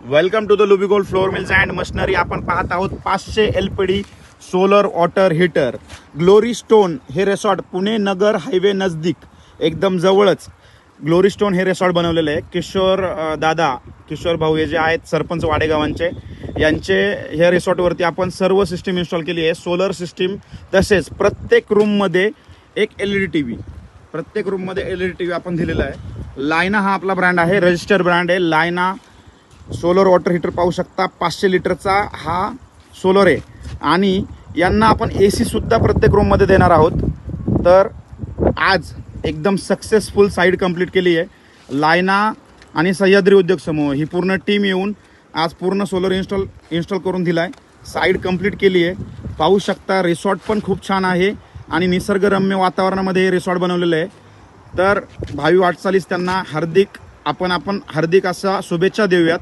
Welcome to the Lubigold flour mills and machinery. आपण पाहत आहोत 500 LPD solar water heater Glory Stone. हे resort Pune Nagar highway नजदीक एकदम जवळच ग्लोरी स्टोन हे रिसॉर्ट बनवलेलं आहे. किशोर भाऊ हे जे आहेत सरपंच वाडेगावांचे, यांचे ह्या रिसॉर्टवरती आपण सर्व सिस्टीम इन्स्टॉल केली आहे. सोलर सिस्टीम, तसेच प्रत्येक रूममध्ये एक LED TV, प्रत्येक रूममध्ये LED TV आपण दिलेला आहे. लायना हा आपला ब्रँड आहे, रजिस्टर ब्रँड आहे. लायना सोलर वॉटर हीटर पाहू शकता. 500 लिटरचा हा सोलर आहे आणि यांना आपण AC सुद्धा प्रत्येक रूममध्ये देणार आहोत. तर आज एकदम सक्सेसफुल साईड कंप्लीट केली आहे. लायना आणि सह्याद्री उद्योग समूह ही पूर्ण टीम येऊन आज पूर्ण सोलर इन्स्टॉल करून दिला आहे. साईड कंप्लीट केली आहे. पाहू शकता रिसॉर्ट पण खूप छान आहे आणि निसर्गरम्य वातावरणामध्ये हे रिसॉर्ट बनवलेलं आहे. तर भावी वाटचालीस त्यांना हार्दिक असा शुभेच्छा देऊयात.